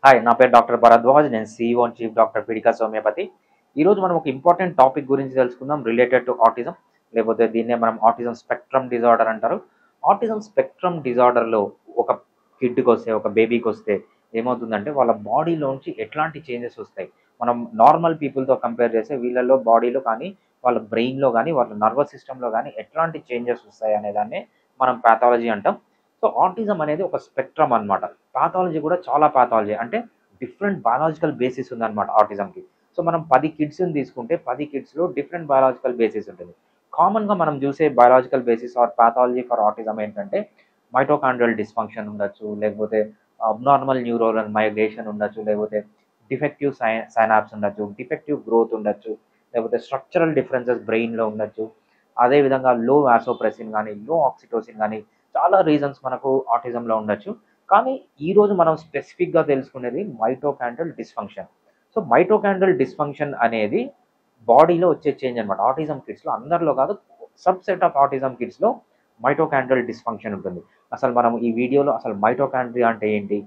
Hi, నా పేరు doctor Bharadwaj. నేను CEO and chief doctor Fidicus homeopathy. ఈరోజు మనం ఒక ఇంపార్టెంట్ టాపిక్ గురించి తెలుసుకుందాం రిలేటెడ్ టు ఆటిజం, లేకపోతే దీన్నే మనం ఆటిజం స్పెక్ట్రమ్ డిజార్డర్ అంటారు. ఆటిజం స్పెక్ట్రమ్ డిజార్డర్లో ఒక కిడ్కి వస్తే, ఒక బేబీకి వస్తే ఏమవుతుందంటే వాళ్ళ బాడీలోంచి ఎట్లాంటి చేంజెస్ వస్తాయి. మనం నార్మల్ పీపుల్తో కంపేర్ చేస్తే వీళ్ళలో బాడీలో కానీ, వాళ్ళ బ్రెయిన్లో కానీ, వాళ్ళ నర్వస్ సిస్టంలో కానీ ఎట్లాంటి చేంజెస్ వస్తాయి అనే దాన్ని మనం ప్యాథాలజీ అంటాం. సో ఆటిజం అనేది ఒక స్పెక్ట్రమ్ అనమాట. పాథాలజీ కూడా చాలా పాథాలజీ అంటే డిఫరెంట్ బయాలజికల్ బేసిస్ ఉందన్నమాట ఆటిజంకి. సో మనం 10 కిడ్స్ని తీసుకుంటే 10 కిడ్స్లో డిఫరెంట్ బయాలజికల్ బేసిస్ ఉంటుంది. కామన్గా మనం చూసే biological basis or pathology for autism ఏంటంటే మైటోకాండ్రియల్ డిస్ఫంక్షన్ ఉండొచ్చు, లేకపోతే అబ్నార్మల్ న్యూరోనల్ మైగ్రేషన్ ఉండొచ్చు, లేకపోతే డిఫెక్టివ్ సైనాప్స్ ఉండొచ్చు, డిఫెక్టివ్ గ్రోత్ ఉండొచ్చు, లేకపోతే స్ట్రక్చరల్ డిఫరెన్సెస్ బ్రెయిన్లో ఉండొచ్చు. అదేవిధంగా లో వాసోప్రెసిన్ కానీ, లో ఆక్సిటోసిన్ కానీ చాలా రీజన్స్ మనకు ఆటిజంలో ఉండొచ్చు. కానీ ఈరోజు మనం స్పెసిఫిక్గా తెలుసుకునేది mitochondrial dysfunction. So mitochondrial dysfunction అనేది బాడీలో వచ్చే చేంజ్ అనమాట. ఆటిజం కిడ్స్లో, అందరిలో కాదు, సబ్సెట్ ఆఫ్ ఆటిజం కిడ్స్లో మైటోకాండ్రియల్ డిస్ఫంక్షన్ ఉంటుంది. అసలు మనం ఈ వీడియోలో అసలు మైటోకాండ్రియా అంటే ఏంటి,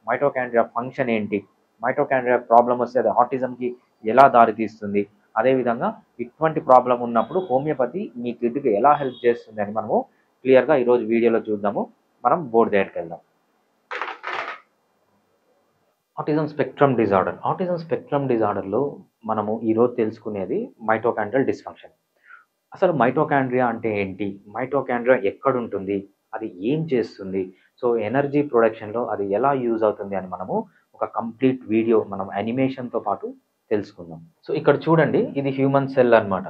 మైటోకాండ్రియా ఫంక్షన్ ఏంటి, మైటోకాండ్రియా ప్రాబ్లం వస్తే అది ఆటిజంకి ఎలా దారితీస్తుంది, అదేవిధంగా ఇటువంటి ప్రాబ్లం ఉన్నప్పుడు హోమియోపతి మీ కిడ్కి ఎలా హెల్ప్ చేస్తుంది అని మనము క్లియర్గా ఈరోజు వీడియోలో చూద్దాము. మనం బోర్డు దగ్గరికి వెళ్దాం. ఆటిజం స్పెక్ట్రమ్ డిజార్డర్లో మనము ఈరోజు తెలుసుకునేది మైటోకాండ్రియల్ డిస్ఫంక్షన్. అసలు మైటోకాండ్రియా అంటే ఏంటి, మైటోకాండ్రియా ఎక్కడుంటుంది, అది ఏం చేస్తుంది, సో ఎనర్జీ ప్రొడక్షన్లో అది ఎలా యూజ్ అవుతుంది అని మనము ఒక కంప్లీట్ వీడియో మనం యానిమేషన్తో పాటు తెలుసుకుందాం. సో ఇక్కడ చూడండి, ఇది హ్యూమన్ సెల్ అనమాట.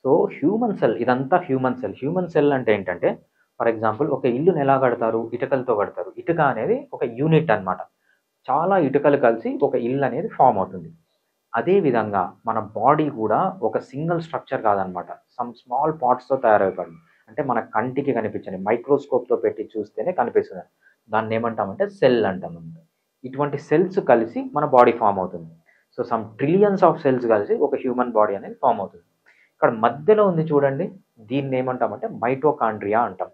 సో హ్యూమన్ సెల్, ఇదంతా హ్యూమన్ సెల్ అంటే ఏంటంటే, ఫర్ ఎగ్జాంపుల్ ఒక ఇల్లుని ఎలా కడతారు, ఇటుకలతో కడతారు. ఇటుక అనేది ఒక యూనిట్ అనమాట. చాలా ఇటుకలు కలిసి ఒక ఇల్లు అనేది ఫామ్ అవుతుంది. అదేవిధంగా మన బాడీ కూడా ఒక సింగిల్ స్ట్రక్చర్ కాదనమాట, సమ్ స్మాల్ పార్ట్స్తో తయారైపోయింది. అంటే మన కంటికి కనిపించని మైక్రోస్కోప్తో పెట్టి చూస్తేనే కనిపిస్తుంది. దాన్ని ఏమంటామంటే సెల్ అంటామంట. ఇటువంటి సెల్స్ కలిసి మన బాడీ ఫామ్ అవుతుంది. So some trillions of cells కలిసి ఒక హ్యూమన్ బాడీ అనేది ఫామ్ అవుతుంది. ఇక్కడ మధ్యలో ఉంది చూడండి, దీన్ని ఏమంటామంటే మైటోకాండ్రియా అంటాం.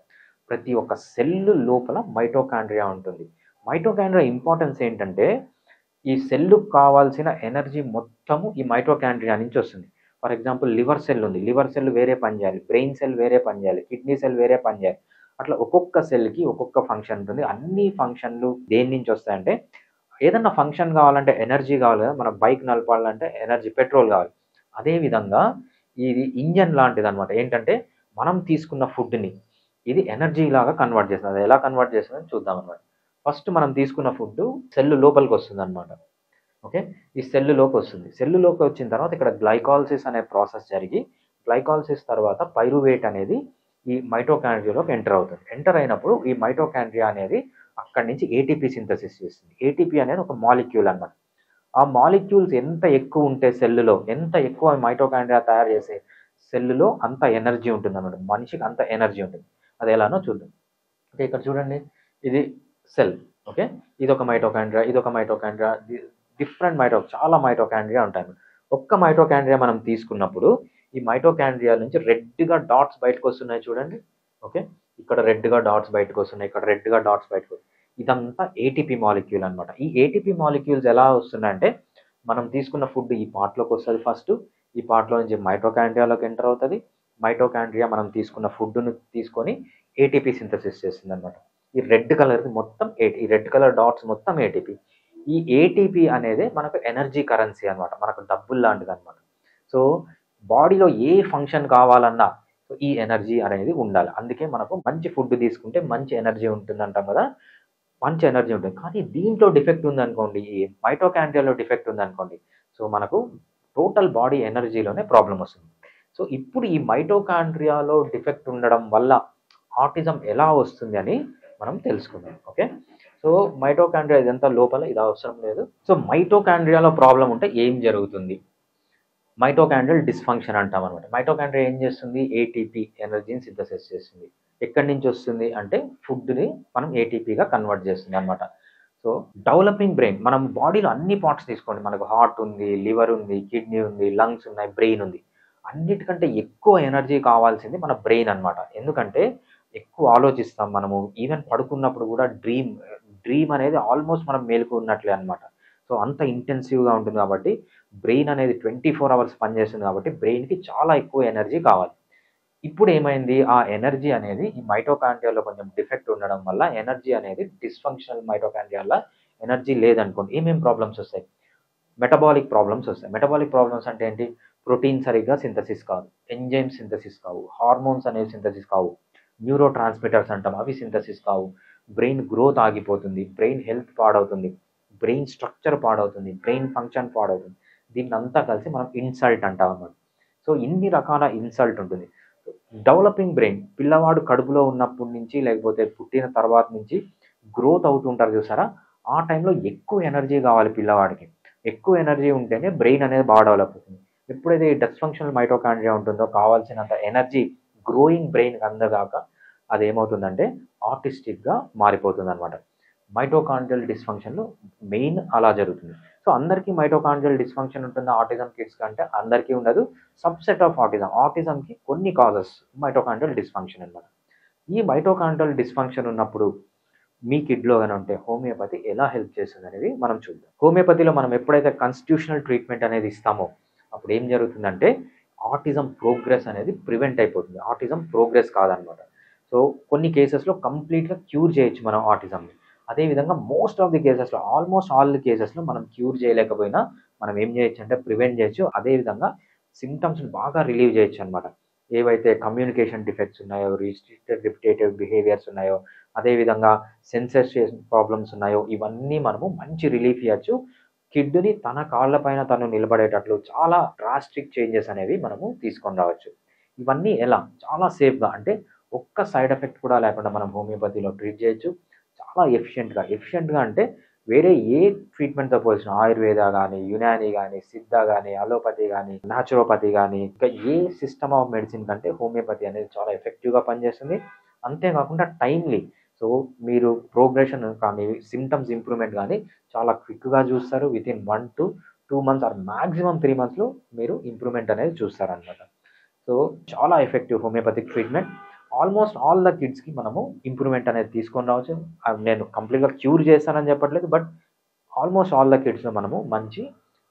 ప్రతి ఒక్క సెల్ లోపల మైటోకాండ్రియా ఉంటుంది. మైటోకాండ్రియా ఇంపార్టెన్స్ ఏంటంటే, ఈ సెల్లుకు కావాల్సిన ఎనర్జీ మొత్తము ఈ మైటోకాండ్రియా నుంచి వస్తుంది. ఫర్ ఎగ్జాంపుల్ లివర్ సెల్ ఉంది, లివర్ సెల్ వేరే పని చేయాలి, బ్రెయిన్ సెల్ వేరే పని చేయాలి, కిడ్నీ సెల్ వేరే పని చేయాలి. అట్లా ఒక్కొక్క సెల్కి ఒక్కొక్క ఫంక్షన్ ఉంటుంది. అన్ని ఫంక్షన్లు దేని నుంచి వస్తాయంటే, ఏదన్నా ఫంక్షన్ కావాలంటే ఎనర్జీ కావాలి కదా, మన బైక్ నడపాలంటే ఎనర్జీ, పెట్రోల్ కావాలి. అదేవిధంగా ఇది ఇంజన్ లాంటిది అనమాట. ఏంటంటే మనం తీసుకున్న ఫుడ్ని ఇది ఎనర్జీ లాగా కన్వర్ట్ చేస్తుంది. అది ఎలా కన్వర్ట్ చేస్తుందని చూద్దాం అనమాట. ఫస్ట్ మనం తీసుకున్న ఫుడ్ సెల్ లోపలికి వస్తుంది అనమాట. ఓకే, ఈ సెల్లులోకి వస్తుంది. సెల్లులోకి వచ్చిన తర్వాత ఇక్కడ గ్లైకాలసిస్ అనే ప్రాసెస్ జరిగి, గ్లైకాలసిస్ తర్వాత పైరువేట్ అనేది ఈ మైటోకాండ్రియాలోకి ఎంటర్ అవుతుంది. ఎంటర్ అయినప్పుడు ఈ మైటోకాండ్రియా అనేది అక్కడి నుంచి ఏటీపీ సింథసిస్ చేస్తుంది. ఏటీపీ అనేది ఒక మాలిక్యూల్ అన్నమాట. ఆ మాలిక్యూల్స్ ఎంత ఎక్కువ ఉంటే సెల్లులో, ఎంత ఎక్కువ మైటోకాండ్రియా తయారు చేసే సెల్లులో అంత ఎనర్జీ ఉంటుంది అన్నమాట. మనిషికి అంత ఎనర్జీ ఉంటుంది. అది ఎలానో చూద్దాం. ఓకే, ఇక్కడ చూడండి, ఇది సెల్. ఓకే, ఇదొక మైటోకాండ్రియా, ఇదొక మైటోకాండ్రియా, చాలా మైటోకాండ్రియా ఉంటాయి. ఒక్క మైటోకాండ్రియా మనం తీసుకున్నప్పుడు ఈ మైటోకాండ్రియా నుంచి రెడ్గా డాట్స్ బయటకు వస్తున్నాయి చూడండి. ఓకే, ఇక్కడ రెడ్గా డాట్స్ బయటకు వస్తున్నాయి, ఇక్కడ రెడ్గా డాట్స్ బయటకు వస్తున్నాయి. ఇదంతా ఏటీపీ మాలిక్యూల్ అనమాట. ఈ ఏటీపీ మాలిక్యూల్స్ ఎలా వస్తున్నాయంటే, మనం తీసుకున్న ఫుడ్ ఈ పార్ట్లోకి వస్తుంది. ఫస్ట్ ఈ పార్ట్లో నుంచి మైటోకాండ్రియాలోకి ఎంటర్ అవుతుంది. మైటోకాండ్రియా మనం తీసుకున్న ఫుడ్ను తీసుకొని ఏటీపీ సింథసిస్ చేస్తుంది అనమాట. ఈ రెడ్ కలర్ మొత్తం ఈ రెడ్ కలర్ డాట్స్ మొత్తం ఏటీపీ. ఈ ఏటీపీ అనేది మనకు ఎనర్జీ కరెన్సీ అనమాట, మనకు డబ్బులు లాంటిది అనమాట. సో బాడీలో ఏ ఫంక్షన్ కావాలన్నా ఈ ఎనర్జీ అనేది ఉండాలి. అందుకే మనకు మంచి ఫుడ్ తీసుకుంటే మంచి ఎనర్జీ ఉంటుంది అంటాం కదా, మంచి ఎనర్జీ ఉంటుంది. కానీ దీంట్లో డిఫెక్ట్ ఉందనుకోండి, ఈ మైటోకాండ్రియాలో డిఫెక్ట్ ఉందనుకోండి, సో మనకు టోటల్ బాడీ ఎనర్జీలోనే ప్రాబ్లం వస్తుంది. సో ఇప్పుడు ఈ మైటోకాండ్రియాలో డిఫెక్ట్ ఉండడం వల్ల ఆటిజం ఎలా వస్తుంది అని మనం తెలుసుకుందాం. ఓకే, సో మైటోకాండ్రియా ఇదంతా లోపల, ఇది అవసరం లేదు. సో మైటోకాండ్రియాలో ప్రాబ్లం ఉంటే ఏం జరుగుతుంది, మైటోకాండ్రియల్ డిస్ఫంక్షన్ అంటాం అనమాట. మైటోకాండ్రియా ఏం చేస్తుంది, ఏటీపీ ఎనర్జీని సింథసిస్ చేస్తుంది. ఎక్కడి నుంచి వస్తుంది అంటే ఫుడ్ని మనం ఏటీపీగా కన్వర్ట్ చేస్తుంది అనమాట. సో డెవలపింగ్ బ్రెయిన్, మనం బాడీలో అన్ని పార్ట్స్ తీసుకోండి, మనకు హార్ట్ ఉంది, లివర్ ఉంది, కిడ్నీ ఉంది, లంగ్స్ ఉన్నాయి, బ్రెయిన్ ఉంది. అన్నిటికంటే ఎక్కువ ఎనర్జీ కావాల్సింది మన బ్రెయిన్ అనమాట. ఎందుకంటే ఎక్కువ ఆలోచిస్తాం మనము. ఈవెన్ పడుకున్నప్పుడు కూడా డ్రీమ్ అనేది ఆల్మోస్ట్ మనం మేలుకు ఉన్నట్లే అనమాట. సో అంత ఇంటెన్సివ్గా ఉంటుంది కాబట్టి బ్రెయిన్ అనేది 24 అవర్స్ పనిచేస్తుంది కాబట్టి బ్రెయిన్కి చాలా ఎక్కువ ఎనర్జీ కావాలి. ఇప్పుడు ఏమైంది, ఆ ఎనర్జీ అనేది ఈ మైటోకాండ్రియాలో కొంచెం డిఫెక్ట్ ఉండడం వల్ల ఎనర్జీ అనేది డిస్ఫంక్షనల్ మైటోకాండ్రియాలో ఎనర్జీ లేదనుకోండి, ఏమేం ప్రాబ్లమ్స్ వస్తాయి, మెటబాలిక్ ప్రాబ్లమ్స్ వస్తాయి. మెటబాలిక్ ప్రాబ్లమ్స్ అంటే ఏంటి, ప్రోటీన్ సరిగ్గా సింథసిస్ కాదు, ఎంజైమ్ సింథసిస్ కావు, హార్మోన్స్ అనేవి సింథసిస్ కావు, న్యూరో ట్రాన్స్మిటర్స్ అంటాం అవి సింథసిస్ కావు, బ్రెయిన్ గ్రోత్ ఆగిపోతుంది, బ్రెయిన్ హెల్త్ పాడవుతుంది, బ్రెయిన్ స్ట్రక్చర్ పాడవుతుంది, బ్రెయిన్ ఫంక్షన్ పాడవుతుంది. దీన్ని అంతా కలిసి మనం ఇన్సల్ట్ అంటాం అన్నమాట. సో ఇన్ని రకాల ఇన్సల్ట్ ఉంటుంది. డెవలపింగ్ బ్రెయిన్ పిల్లవాడు కడుపులో ఉన్నప్పటి నుంచి లేకపోతే పుట్టిన తర్వాత నుంచి గ్రోత్ అవుతుంటారు చూసారా, ఆ టైంలో ఎక్కువ ఎనర్జీ కావాలి పిల్లవాడికి. ఎక్కువ ఎనర్జీ ఉంటేనే బ్రెయిన్ అనేది బాగా డెవలప్ అవుతుంది. ఎప్పుడైతే ఈ డిస్ఫంక్షనల్ మైటోకాండ్రియా ఉంటుందో కావాల్సినంత ఎనర్జీ గ్రోయింగ్ బ్రెయిన్కి అందగాక అదేమవుతుందంటే ఆటిస్టిక్గా మారిపోతుంది అనమాట. మైటోకాండ్రియల్ డిస్ఫంక్షన్లో మెయిన్ అలా జరుగుతుంది. సో అందరికీ మైటోకాండ్రియల్ డిస్ఫంక్షన్ ఉంటుందా ఆటిజం కిడ్స్ కంటే, అందరికీ ఉండదు. సబ్సెట్ ఆఫ్ ఆటిజంకి కొన్ని కాజెస్ మైటోకాండ్రియల్ డిస్ఫంక్షన్ అనమాట. ఈ మైటోకాండ్రియల్ డిస్ఫంక్షన్ ఉన్నప్పుడు మీ కిడ్లో కానీ ఉంటే హోమియోపతి ఎలా హెల్ప్ చేస్తుంది అనేది మనం చూద్దాం. హోమియోపతిలో మనం ఎప్పుడైతే కాన్స్టిట్యూషనల్ ట్రీట్మెంట్ అనేది ఇస్తామో అప్పుడు ఏం జరుగుతుందంటే ఆటిజం ప్రోగ్రెస్ అనేది ప్రివెంట్ అయిపోతుంది, ఆటిజం ప్రోగ్రెస్ కాదనమాట. సో కొన్ని కేసెస్లో కంప్లీట్గా క్యూర్ చేయొచ్చు మనం ఆటిజంని. అదేవిధంగా మోస్ట్ ఆఫ్ ది కేసెస్లో, ఆల్మోస్ట్ ఆల్ ది కేసెస్లో మనం క్యూర్ చేయలేకపోయినా మనం ఏం చేయొచ్చు అంటే ప్రివెంట్ చేయొచ్చు. అదేవిధంగా సిమ్టమ్స్ని బాగా రిలీవ్ చేయొచ్చు అనమాట. ఏవైతే కమ్యూనికేషన్ డిఫెక్ట్స్ ఉన్నాయో, రిస్ట్రిక్టెడ్ రిపిటేటివ్ బిహేవియర్స్ ఉన్నాయో, అదేవిధంగా సెన్సర్షియన్ ప్రాబ్లమ్స్ ఉన్నాయో, ఇవన్నీ మనము మంచి రిలీఫ్ ఇవ్వచ్చు. కిడ్ని తన కాళ్ళపైన తను నిలబడేటట్లు చాలా డ్రాస్టిక్ చేంజెస్ అనేవి మనము తీసుకొని రావచ్చు. ఇవన్నీ ఎలా, చాలా సేఫ్గా, అంటే ఒక్క సైడ్ ఎఫెక్ట్ కూడా లేకుండా మనం హోమియోపతిలో ట్రీట్ చేయొచ్చు. చాలా ఎఫిషియెంట్గా అంటే వేరే ఏ ట్రీట్మెంట్తో పోల్చిన ఆయుర్వేద కానీ, యునాని కానీ, సిద్ధ కానీ, అలోపతి కానీ, న్యాచురోపతి కానీ, ఇంకా ఏ సిస్టమ్ ఆఫ్ మెడిసిన్ కంటే హోమియోపతి అనేది చాలా ఎఫెక్టివ్గా పనిచేస్తుంది. అంతేకాకుండా టైమ్లీ, సో మీరు ప్రోగ్రెషన్ కానీ సిమ్టమ్స్ ఇంప్రూవ్మెంట్ కానీ చాలా క్విక్గా చూస్తారు. Within 1 to 2 months or maximum 3 monthsలో మీరు ఇంప్రూవ్మెంట్ అనేది చూస్తారనమాట. సో చాలా effective homeopathic treatment. Almost all the కిడ్స్కి మనము ఇంప్రూవ్మెంట్ అనేది తీసుకొని రావచ్చు. నేను కంప్లీట్గా క్యూర్ చేస్తానని చెప్పట్లేదు, బట్ ఆల్మోస్ట్ ఆల్ ద కిడ్స్లో మనము మంచి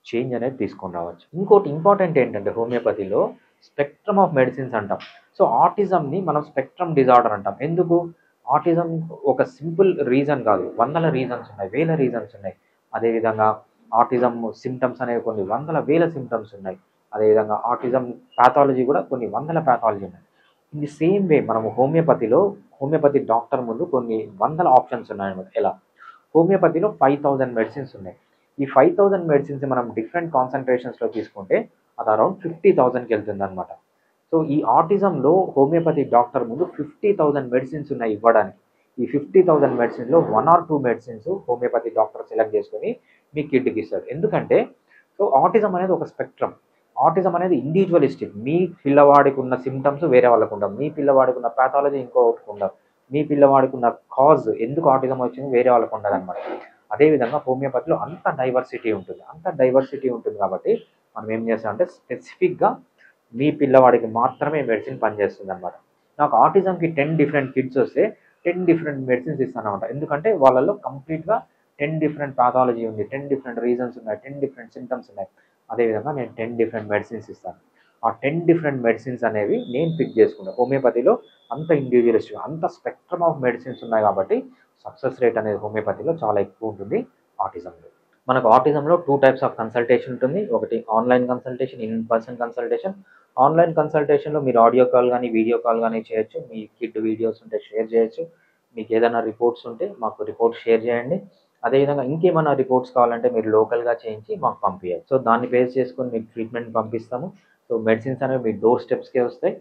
చేంజ్ అనేది తీసుకొని రావచ్చు. ఇంకోటి ఇంపార్టెంట్ ఏంటంటే హోమియోపతిలో స్పెక్ట్రమ్ ఆఫ్ మెడిసిన్స్ అంటాం. సో ఆటిజంని మనం స్పెక్ట్రమ్ డిజార్డర్ అంటాం. ఎందుకు, ఆటిజం ఒక సింపుల్ రీజన్ కాదు, వందల రీజన్స్ ఉన్నాయి, వేల రీజన్స్ ఉన్నాయి. అదేవిధంగా ఆటిజం సిమ్టమ్స్ అనేవి కొన్ని వందల వేల సిమ్టమ్స్ ఉన్నాయి. అదేవిధంగా ఆటిజం ప్యాథాలజీ కూడా కొన్ని వందల ప్యాథాలజీ ఉన్నాయి. ఇన్ ది సేమ్ వే మనము హోమియోపతి డాక్టర్ ముందు కొన్ని వందల ఆప్షన్స్ ఉన్నాయన్నమాట. ఎలా, హోమియోపతిలో 5000 మెడిసిన్స్ ఉన్నాయి. ఈ 5000 మెడిసిన్స్ మనం డిఫరెంట్ కాన్సన్ట్రేషన్స్లో తీసుకుంటే అది అరౌండ్ 50,000కి వెళ్తుంది అనమాట. సో ఈ ఆటిజంలో హోమియోపతి డాక్టర్ ముందు 50,000 మెడిసిన్స్ ఉన్నాయి ఇవ్వడానికి. ఈ 50,000 మెడిసిన్లో 1 or 2 medicines homeopathy doctor select చేసుకొని మీ కిడ్కి ఇస్తారు. ఎందుకంటే సో ఆటిజం అనేది ఒక స్పెక్ట్రమ్. ఆటిజం అనేది ఇండివిజువలిస్టిక్. మీ పిల్లవాడికి ఉన్న సిమ్టమ్స్ వేరే వాళ్ళకు ఉండవు, మీ పిల్లవాడికి ఉన్న ప్యాథాలజీ ఇంకొకటికి ఉండవు, మీ పిల్లవాడికి ఉన్న కాజ్ ఎందుకు ఆటిజం వచ్చింది వేరే వాళ్ళకు ఉండదు అనమాట. అదేవిధంగా హోమియోపతిలో అంత డైవర్సిటీ ఉంటుంది కాబట్టి మనం ఏం చేస్తామంటే స్పెసిఫిక్గా మీ పిల్లవాడికి మాత్రమే మెడిసిన్ పనిచేస్తుంది అనమాట. నాకు ఆటిజంకి 10 డిఫరెంట్ కిడ్స్ వస్తే 10 డిఫరెంట్ మెడిసిన్స్ ఇస్తాను అనమాట. ఎందుకంటే వాళ్ళల్లో కంప్లీట్గా 10 డిఫరెంట్ ప్యాథాలజీ ఉంది, 10 డిఫరెంట్ రీజన్స్ ఉన్నాయి, 10 డిఫరెంట్ సిమ్టమ్స్ ఉన్నాయి. అదేవిధంగా నేను 10 డిఫరెంట్ మెడిసిన్స్ ఇస్తాను. ఆ 10 డిఫరెంట్ మెడిసిన్స్ అనేవి నేను పిక్ చేసుకుంటాను. హోమియోపతిలో అంత ఇండివిజువలిస్ట్గా అంత స్పెక్ట్రమ్ ఆఫ్ మెడిసిన్స్ ఉన్నాయి కాబట్టి సక్సెస్ రేట్ అనేది హోమియోపతిలో చాలా ఎక్కువ ఉంటుంది ఆటిజంలో. మనకు ఆటిజంలో 2 టైప్స్ ఆఫ్ కన్సల్టేషన్ ఉంటుంది. ఒకటి online consultation, in person consultation. Online కన్సల్టేషన్లో మీరు ఆడియో కాల్ కానీ వీడియో కాల్ కానీ చేయొచ్చు. మీ కిడ్ వీడియోస్ ఉంటే షేర్ చేయొచ్చు. మీకు ఏదైనా రిపోర్ట్స్ ఉంటే మాకు రిపోర్ట్స్ షేర్ చేయండి. అదేవిధంగా ఇంకేమైనా రిపోర్ట్స్ కావాలంటే మీరు లోకల్గా చేయించి మాకు పంపించచ్చు. సో దాన్ని బేస్ చేసుకొని మీకు ట్రీట్మెంట్ పంపిస్తాము. సో మెడిసిన్స్ అనేవి మీ డోర్ స్టెప్స్కే వస్తాయి.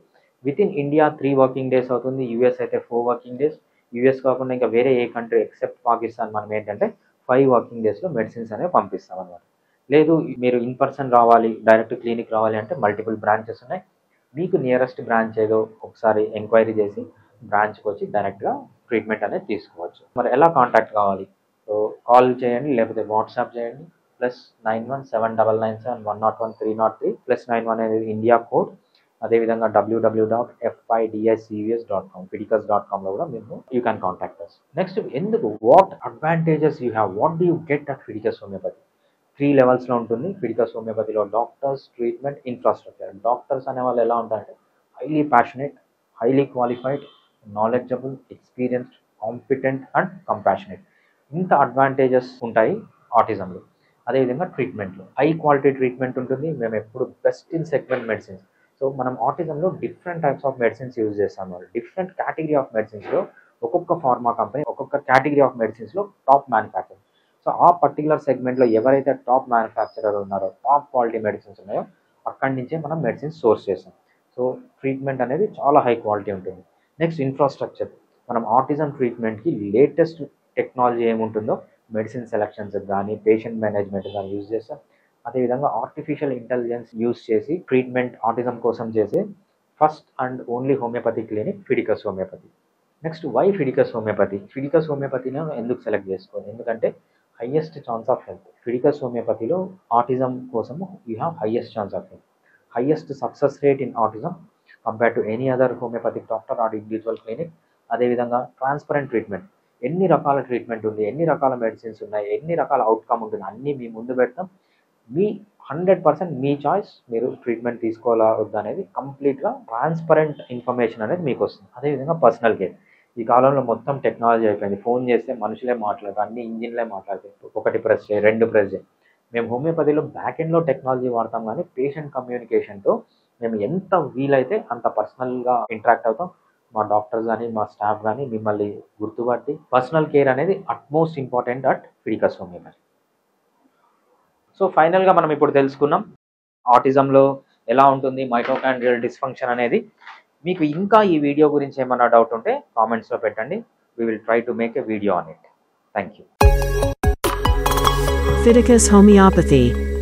వితిన్ ఇండియా 3 వర్కింగ్ డేస్ అవుతుంది. యూఎస్ అయితే 4 వర్కింగ్ డేస్. యూఎస్ కాకుండా ఇంకా వేరే ఏ కంట్రీ ఎక్సెప్ట్ పాకిస్తాన్ మనం ఏంటంటే 5 వర్కింగ్ డేస్లో మెడిసిన్స్ అనేవి పంపిస్తాం అనమాట. లేదు మీరు ఇన్ పర్సన్ రావాలి, డైరెక్ట్ క్లినిక్ రావాలి అంటే మల్టిపుల్ బ్రాంచెస్ ఉన్నాయి. మీకు నియరెస్ట్ బ్రాంచ్ ఏదో ఒకసారి ఎంక్వైరీ చేసి బ్రాంచ్కి వచ్చి డైరెక్ట్గా ట్రీట్మెంట్ అనేది తీసుకోవచ్చు. మరి ఎలా కాంటాక్ట్ కావాలి, సో కాల్ చేయండి లేకపోతే వాట్సాప్ చేయండి. +917997101303 +91 అనేది ఇండియా కోడ్. అదేవిధంగా www.fidicvs.com ఫిడికస్.comలో కూడా మీరు you can contact us. Next ఎందుకు, what advantages you have, what do you get at Fidicus homeopathy. 3 లెవెల్స్‌లో ఉంటుంది. ఫిడికస్ హోమియోపతిలో డాక్టర్స్, ట్రీట్మెంట్, ఇన్‌ఫ్రాస్ట్రక్చర్. డాక్టర్స్ అనేవాళ్ళు ఎలా ఉంటారంటే highly passionate, highly qualified, knowledgeable, experienced, competent and compassionate. ఇంత అడ్వాంటేజెస్ ఉంటాయి ఆటిజంలో. అదేవిధంగా ట్రీట్మెంట్‌లో హై క్వాలిటీ ట్రీట్మెంట్ ఉంటుంది. మేము ఎప్పుడు best in segment medicines. So మనం ఆటిజంలో different types of medicines use చేస్తాము. డిఫరెంట్ కేటగిరీ ఆఫ్ మెడిసిన్స్‌లో ఒక్కొక్క ఫార్మా కంపెనీ ఒక్కొక్క కేటగిరీ ఆఫ్ మెడిసిన్స్‌లో టాప్ మ్యానుఫ్యాక్చరర్. సో ఆ పర్టికులర్ సెగ్మెంట్‌లో ఎవరైతే టాప్ మ్యానుఫ్యాక్చరర్ ఉన్నారో, టాప్ క్వాలిటీ మెడిసిన్స్ ఉన్నాయో అక్కడి నుంచే మనం మెడిసిన్స్ సోర్స్ చేస్తాం. సో ట్రీట్మెంట్ అనేది చాలా హై క్వాలిటీ ఉంటుంది. Next infrastructure. మనం ఆటిజం ట్రీట్మెంట్‌కి లేటెస్ట్ టెక్నాలజీ ఏముంటుందో మెడిసిన్ సెలక్షన్స్ కానీ, పేషెంట్ మేనేజ్మెంట్ కానీ యూజ్ చేస్తాం. అదేవిధంగా ఆర్టిఫిషియల్ ఇంటెలిజెన్స్ యూజ్ చేసి ట్రీట్మెంట్ ఆటిజం కోసం చేసే first and only homeopathy clinic Fidicus homeopathy. Next why Fidicus homeopathy? Fidicus హోమియోపతిని ఎందుకు సెలెక్ట్ చేసుకోవాలి? ఎందుకంటే highest chance of health. Fidicus హోమియోపతిలో ఆటిజం కోసం you have highest chance of health. Highest success rate in autism compare to any other homeopathic doctor or individual clinic. అదేవిధంగా transparent treatment. ఎన్ని రకాల treatment ఉంది, ఎన్ని రకాల మెడిసిన్స్ ఉన్నాయి, ఎన్ని రకాల అవుట్కమ్ ఉంటుంది అన్నీ మీ ముందు పెడతాం. మీ 100% మీ చాయిస్. మీరు ట్రీట్మెంట్ తీసుకోవాలా వద్దా అనేది కంప్లీట్గా ట్రాన్స్పరెంట్ ఇన్ఫర్మేషన్ అనేది మీకు వస్తుంది. అదేవిధంగా పర్సనల్ కేర్. ఈ కాలంలో మొత్తం టెక్నాలజీ అయిపోయింది. ఫోన్ చేస్తే మనుషులే మాట్లాడరు, అన్ని ఇంజిన్లే మాట్లాడతాయి. ఒకటి ప్రెస్ చేయి, 2 ప్రెస్ చేయి. మేము హోమియోపతిలో బ్యాక్ ఎండ్లో టెక్నాలజీ వాడతాం, కానీ పేషెంట్ కమ్యూనికేషన్తో మేము ఎంత వీలైతే అంత పర్సనల్గా ఇంటరాక్ట్ అవుతాం. మా డాక్టర్స్ కానీ, మా స్టాఫ్ కానీ మిమ్మల్ని గుర్తుపట్టి పర్సనల్ కేర్ అనేది utmost important at Fidicus homeopathy. So ఫైనల్గా మనం ఇప్పుడు తెలుసుకున్నాం ఆటిజంలో ఎలా ఉంటుంది మైటోకాండ్రియల్ డిస్ఫంక్షన్ అనేది. మీకు ఇంకా ఈ వీడియో గురించి ఏమైనా డౌట్ ఉంటే కామెంట్స్లో పెట్టండి. We will try to make a video on it. Thank you. Fiticus Homeopathy.